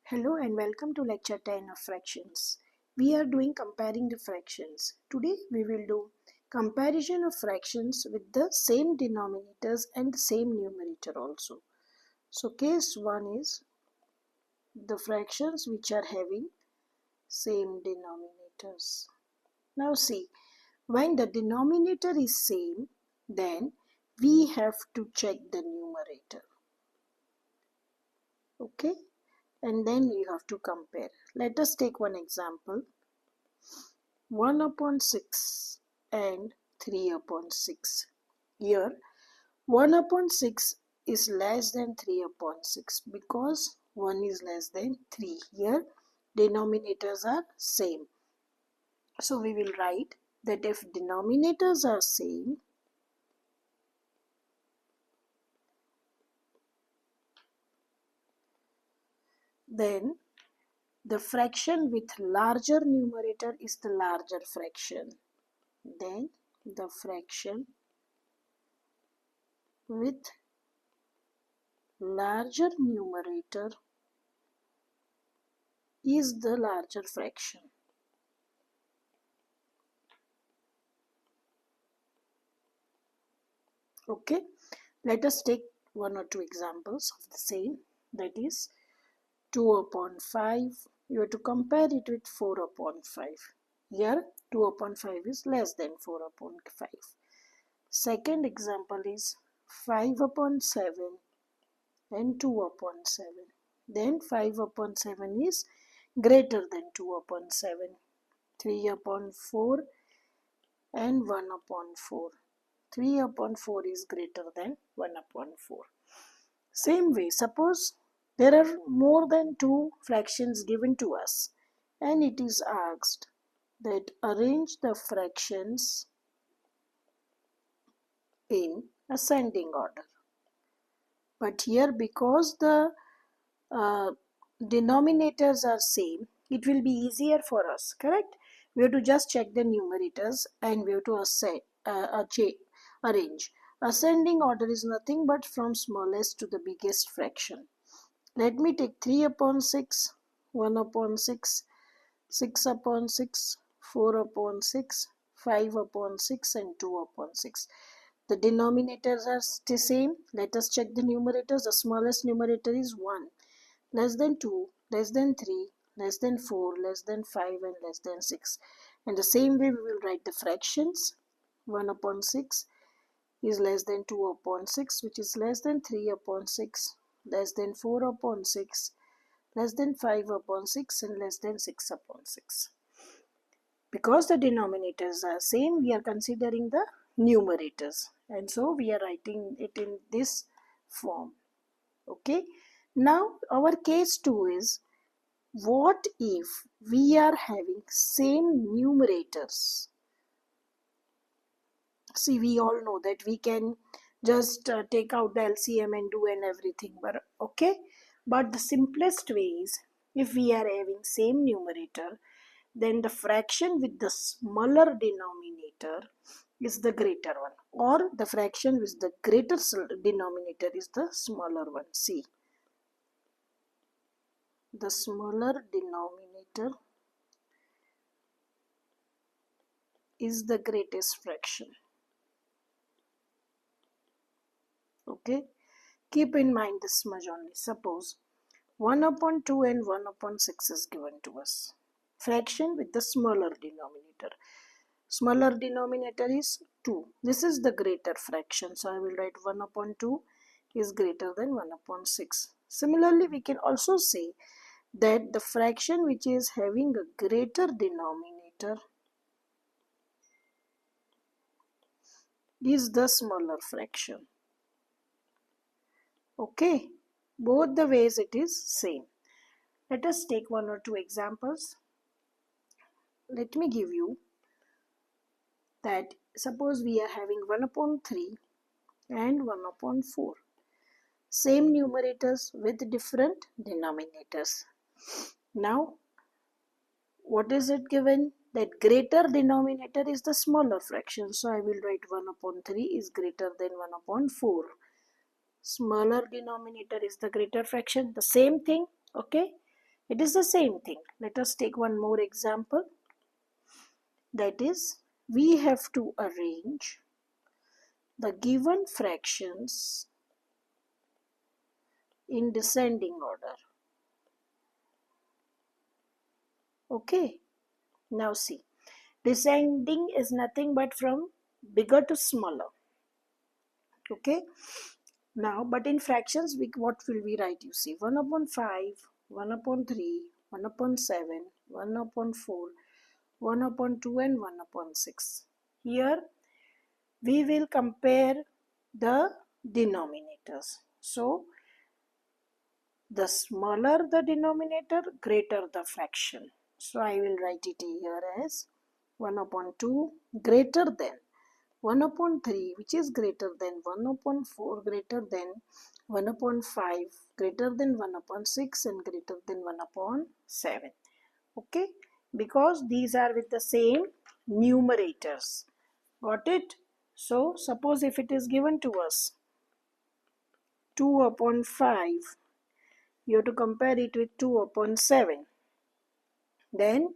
Hello and welcome to lecture 10 of fractions. We are doing comparing the fractions. Today we will do comparison of fractions with the same denominators and the same numerator also. So case 1 is the fractions which are having same denominators. Now see, when the denominator is same, then we have to check the numerator. Okay? And then you have to compare. Let us take one example. 1 upon 6 and 3 upon 6. Here 1 upon 6 is less than 3 upon 6 because 1 is less than 3. Here denominators are same. So we will write that if denominators are same, then the fraction with larger numerator is the larger fraction. Then the fraction with larger numerator is the larger fraction. Okay, let us take one or two examples of the same. That is 2 upon 5. You have to compare it with 4 upon 5. Here 2 upon 5 is less than 4 upon 5. Second example is 5 upon 7 and 2 upon 7. Then 5 upon 7 is greater than 2 upon 7. 3 upon 4 and 1 upon 4. 3 upon 4 is greater than 1 upon 4. Same way, suppose there are more than two fractions given to us and it is asked that arrange the fractions in ascending order. But here because the denominators are same, it will be easier for us, correct? We have to just check the numerators and we have to arrange. Ascending order is nothing but from smallest to the biggest fraction. Let me take 3 upon 6, 1 upon 6, 6 upon 6, 4 upon 6, 5 upon 6 and 2 upon 6. The denominators are the same. Let us check the numerators. The smallest numerator is 1. Less than 2, less than 3, less than 4, less than 5 and less than 6. And the same way we will write the fractions. 1 upon 6 is less than 2 upon 6, which is less than 3 upon 6, less than 4 upon 6, less than 5 upon 6 and less than 6 upon 6. Because the denominators are same, we are considering the numerators and so we are writing it in this form. Okay, now our case 2 is, what if we are having same numerators? See, we all know that we can just take out the LCM and do and everything, but okay, but the simplest way is, if we are having same numerator, then the fraction with the smaller denominator is the greater one, or the fraction with the greater denominator is the smaller one. See, the smaller denominator is the greatest fraction. Okay, keep in mind this much only. Suppose 1 upon 2 and 1 upon 6 is given to us. Fraction with the smaller denominator. Smaller denominator is 2. This is the greater fraction. So I will write 1 upon 2 is greater than 1 upon 6. Similarly, we can also say that the fraction which is having a greater denominator is the smaller fraction. Okay, both the ways it is same. Let us take one or two examples. Let me give you that suppose we are having 1 upon 3 and 1 upon 4. Same numerators with different denominators. Now, what is it given? That greater denominator is the smaller fraction. So I will write 1 upon 3 is greater than 1 upon 4. Smaller denominator is the greater fraction. The same thing, okay? It is the same thing. Let us take one more example. That is, we have to arrange the given fractions in descending order. Okay, now see, descending is nothing but from bigger to smaller. Okay, now but in fractions, what will we write? You see, 1 upon 5, 1 upon 3, 1 upon 7, 1 upon 4, 1 upon 2 and 1 upon 6. Here we will compare the denominators. So the smaller the denominator, greater the fraction. So I will write it here as 1 upon 2 greater than 1 upon 3, which is greater than 1 upon 4, greater than 1 upon 5, greater than 1 upon 6 and greater than 1 upon 7. Okay, because these are with the same numerators. Got it? So suppose if it is given to us 2 upon 5, you have to compare it with 2 upon 7. Then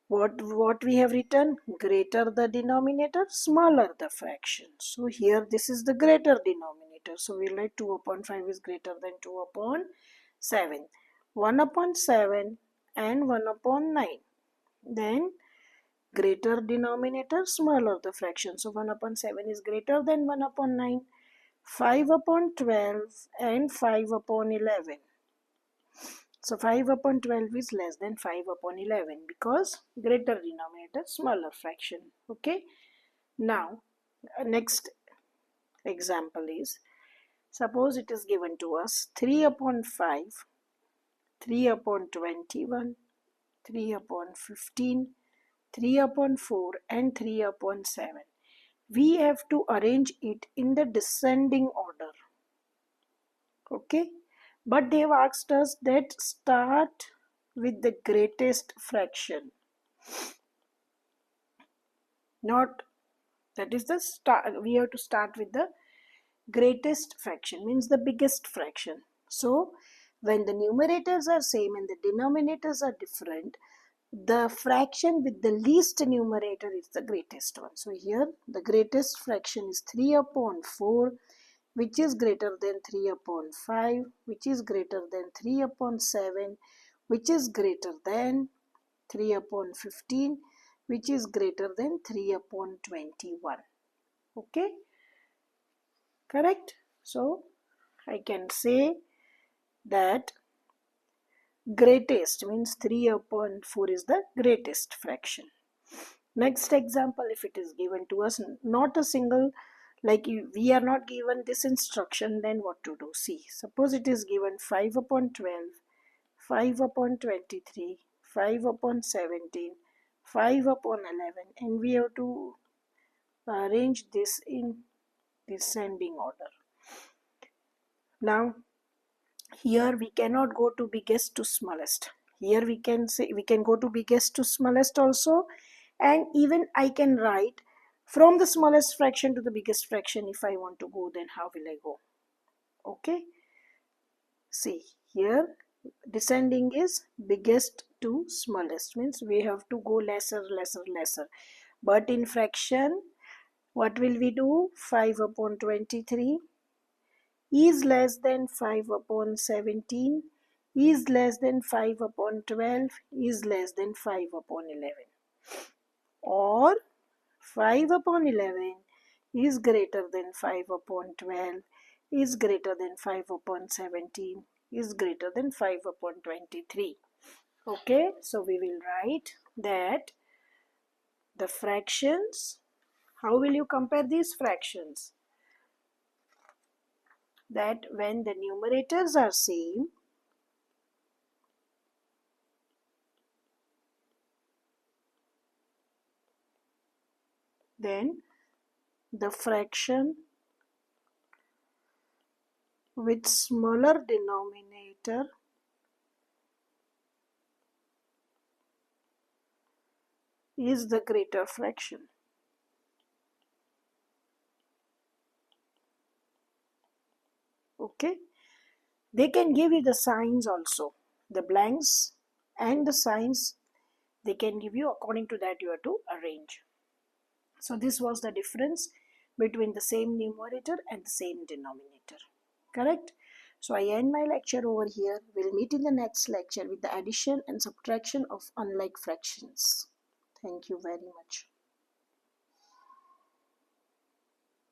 what we have written? Greater the denominator, smaller the fraction. So here this is the greater denominator. So we write 2 upon 5 is greater than 2 upon 7. 1 upon 7 and 1 upon 9. Then greater denominator, smaller the fraction. So 1 upon 7 is greater than 1 upon 9. 5 upon 12 and 5 upon 11. So 5 upon 12 is less than 5 upon 11 because greater denominator, smaller fraction. Okay. Now, next example is, suppose it is given to us 3 upon 5, 3 upon 21, 3 upon 15, 3 upon 4 and 3 upon 7. We have to arrange it in the descending order. Okay, but they have asked us that start with the greatest fraction. Not, that is the start, we have to start with the greatest fraction, means the biggest fraction. So when the numerators are same and the denominators are different, the fraction with the least numerator is the greatest one. So here the greatest fraction is 3 upon 4, which is greater than 3 upon 5, which is greater than 3 upon 7, which is greater than 3 upon 15, which is greater than 3 upon 21. Okay, correct? So I can say that greatest means 3 upon 4 is the greatest fraction. Next example, if it is given to us, not a single, like we are not given this instruction, then what to do? See, suppose it is given 5 upon 12, 5 upon 23, 5 upon 17, 5 upon 11, and we have to arrange this in descending order. Now here we cannot go to biggest to smallest. Here we can say we can go to biggest to smallest also, and even I can write from the smallest fraction to the biggest fraction. If I want to go, then how will I go? Okay, see here descending is biggest to smallest, means we have to go lesser, but in fraction what will we do? 5 upon 23 is less than 5 upon 17, is less than 5 upon 12, is less than 5 upon 11. Or 5 upon 11 is greater than 5 upon 12, is greater than 5 upon 17, is greater than 5 upon 23. Okay, so we will write that the fractions, how will you compare these fractions? That when the numerators are same, then the fraction with smaller denominator is the greater fraction. Okay, They can give you the signs also, the blanks and the signs they can give you. According to that you have to arrange. So this was the difference between the same numerator and the same denominator. Correct? So I end my lecture over here. We'll meet in the next lecture with the addition and subtraction of unlike fractions. Thank you very much.